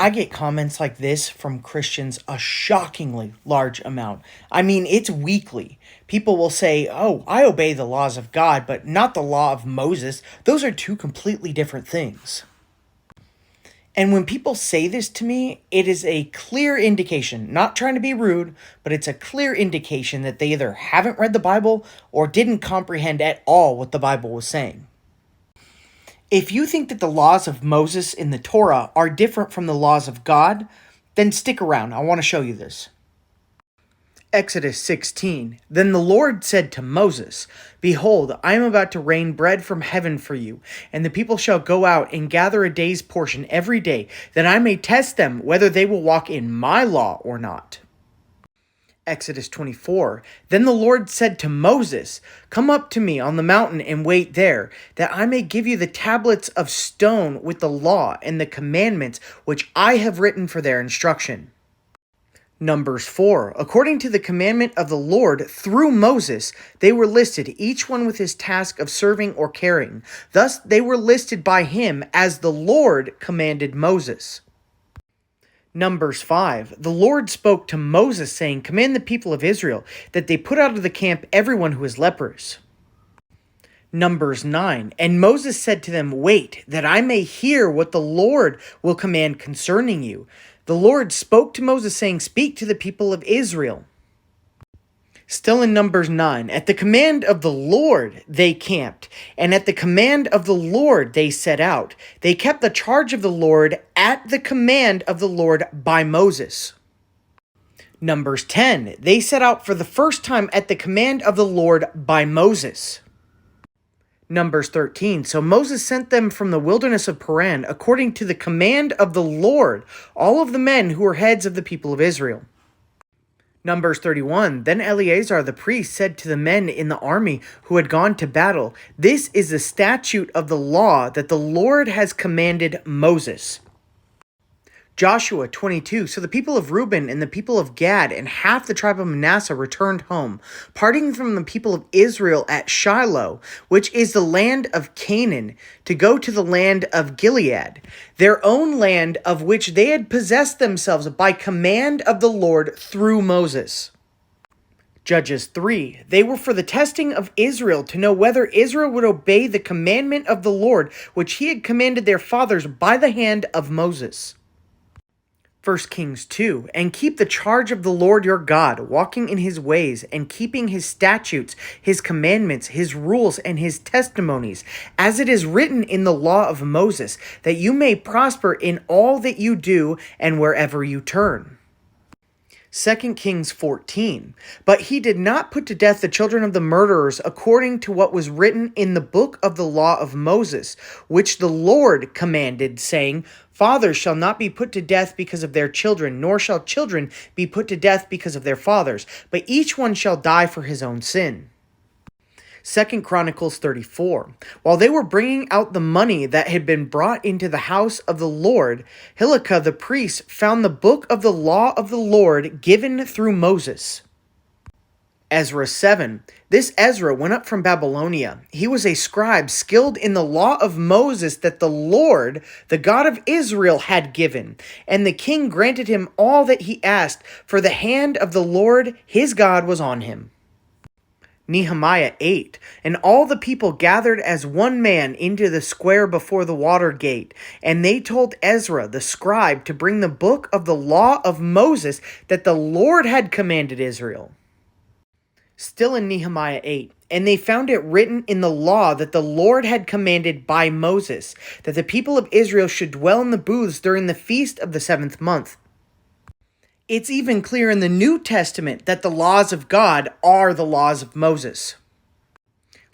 I get comments like this from Christians a shockingly large amount. I mean, it's weekly. People will say, "Oh, I obey the laws of God, but not the law of Moses." Those are two completely different things. And when people say this to me, it is a clear indication, not trying to be rude, but it's a clear indication that they either haven't read the Bible or didn't comprehend at all what the Bible was saying. If you think that the laws of Moses in the Torah are different from the laws of God, then stick around. I want to show you this. Exodus 16. Then the Lord said to Moses, "Behold, I am about to rain bread from heaven for you, and the people shall go out and gather a day's portion every day, that I may test them whether they will walk in my law or not." Exodus 24. Then the Lord said to Moses, "Come up to me on the mountain and wait there, that I may give you the tablets of stone with the law and the commandments which I have written for their instruction." Numbers 4. According to the commandment of the Lord through Moses, they were listed, each one with his task of serving or caring. Thus they were listed by him as the Lord commanded Moses. Numbers 5. The Lord spoke to Moses, saying, "Command the people of Israel that they put out of the camp everyone who is leprous." Numbers 9. And Moses said to them, "Wait, that I may hear what the Lord will command concerning you." The Lord spoke to Moses, saying, "Speak to the people of Israel." Still in Numbers 9, at the command of the Lord they camped, and at the command of the Lord they set out. They kept the charge of the Lord at the command of the Lord by Moses. Numbers 10, they set out for the first time at the command of the Lord by Moses. Numbers 13, so Moses sent them from the wilderness of Paran according to the command of the Lord, all of the men who were heads of the people of Israel. Numbers 31, then Eleazar the priest said to the men in the army who had gone to battle, "This is the statute of the law that the Lord has commanded Moses." Joshua 22, so the people of Reuben and the people of Gad and half the tribe of Manasseh returned home, parting from the people of Israel at Shiloh, which is the land of Canaan, to go to the land of Gilead, their own land of which they had possessed themselves by command of the Lord through Moses. Judges 3, they were for the testing of Israel to know whether Israel would obey the commandment of the Lord, which he had commanded their fathers by the hand of Moses. 1 Kings 2, and keep the charge of the Lord your God, walking in his ways, and keeping his statutes, his commandments, his rules, and his testimonies, as it is written in the law of Moses, that you may prosper in all that you do and wherever you turn. 2 Kings 14, but he did not put to death the children of the murderers according to what was written in the book of the law of Moses, which the Lord commanded, saying, "Fathers shall not be put to death because of their children, nor shall children be put to death because of their fathers, but each one shall die for his own sin." 2 Chronicles 34. While they were bringing out the money that had been brought into the house of the Lord, Hilkiah the priest found the book of the law of the Lord given through Moses. Ezra 7. This Ezra went up from Babylonia. He was a scribe skilled in the law of Moses that the Lord, the God of Israel, had given. And the king granted him all that he asked, for the hand of the Lord his God was on him. Nehemiah 8, and all the people gathered as one man into the square before the water gate, and they told Ezra the scribe to bring the book of the law of Moses that the Lord had commanded Israel. Still in Nehemiah 8, and they found it written in the law that the Lord had commanded by Moses, that the people of Israel should dwell in the booths during the feast of the 7th month. It's even clear in the New Testament that the laws of God are the laws of Moses.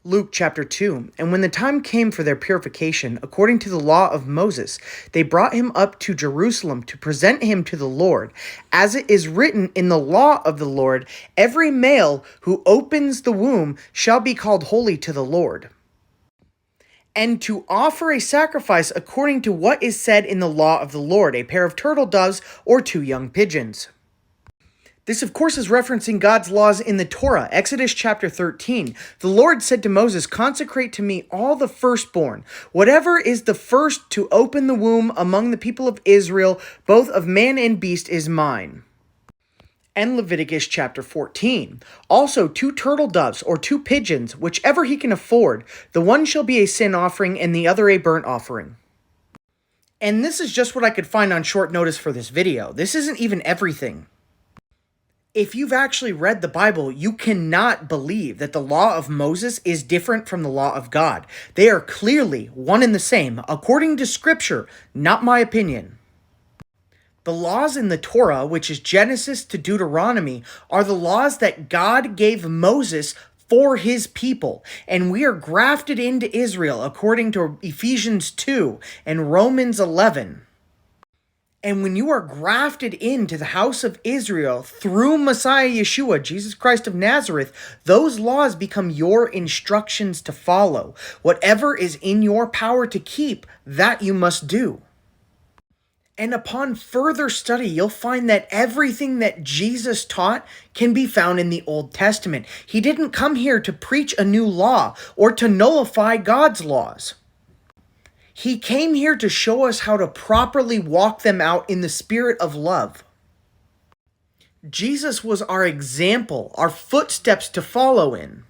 Luke chapter 2, and when the time came for their purification, according to the law of Moses, they brought him up to Jerusalem to present him to the Lord. As it is written in the law of the Lord, every male who opens the womb shall be called holy to the Lord. And to offer a sacrifice according to what is said in the law of the Lord, a pair of turtle doves or 2 young pigeons. This, of course, is referencing God's laws in the Torah, Exodus chapter 13. The Lord said to Moses, "Consecrate to me all the firstborn. Whatever is the first to open the womb among the people of Israel, both of man and beast, is mine." And Leviticus chapter 14. Also 2 turtle doves or 2 pigeons, whichever he can afford. The one shall be a sin offering and the other a burnt offering. And this is just what I could find on short notice for this video. This isn't even everything. If you've actually read the Bible, you cannot believe that the law of Moses is different from the law of God. They are clearly one and the same, according to Scripture, not my opinion. The laws in the Torah, which is Genesis to Deuteronomy, are the laws that God gave Moses for his people, and we are grafted into Israel according to Ephesians 2 and Romans 11. And when you are grafted into the house of Israel through Messiah Yeshua, Jesus Christ of Nazareth, those laws become your instructions to follow. Whatever is in your power to keep, that you must do. And upon further study, you'll find that everything that Jesus taught can be found in the Old Testament. He didn't come here to preach a new law or to nullify God's laws. He came here to show us how to properly walk them out in the spirit of love. Jesus was our example, our footsteps to follow in.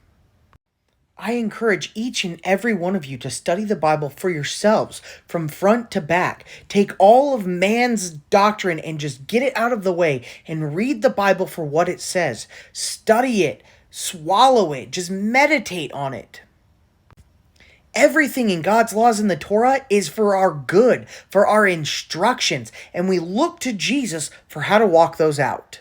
I encourage each and every one of you to study the Bible for yourselves, from front to back. Take all of man's doctrine and just get it out of the way and read the Bible for what it says. Study it, swallow it, just meditate on it. Everything in God's laws in the Torah is for our good, for our instructions, and we look to Jesus for how to walk those out.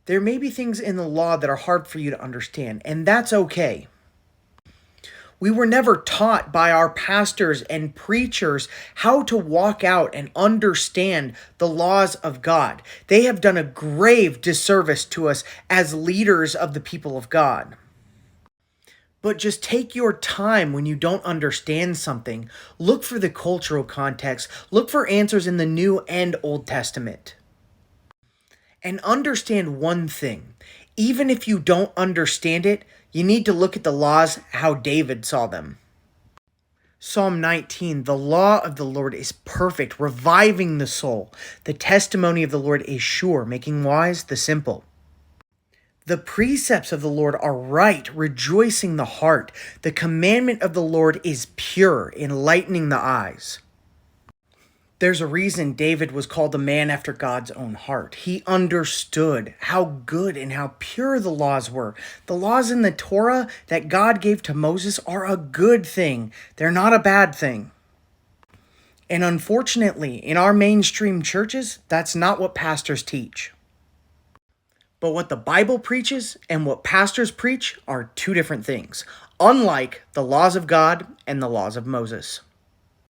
There may be things in the law that are hard for you to understand, and that's okay. We were never taught by our pastors and preachers how to walk out and understand the laws of God. They have done a grave disservice to us as leaders of the people of God. But just take your time when you don't understand something. Look for the cultural context. Look for answers in the New and Old Testament. And understand one thing. Even if you don't understand it, you need to look at the laws how David saw them. Psalm 19, the law of the Lord is perfect, reviving the soul. The testimony of the Lord is sure, making wise the simple. The precepts of the Lord are right, rejoicing the heart. The commandment of the Lord is pure, enlightening the eyes. There's a reason David was called a man after God's own heart. He understood how good and how pure the laws were. The laws in the Torah that God gave to Moses are a good thing. They're not a bad thing. And unfortunately, in our mainstream churches, that's not what pastors teach. But what the Bible preaches and what pastors preach are two different things, unlike the laws of God and the laws of Moses.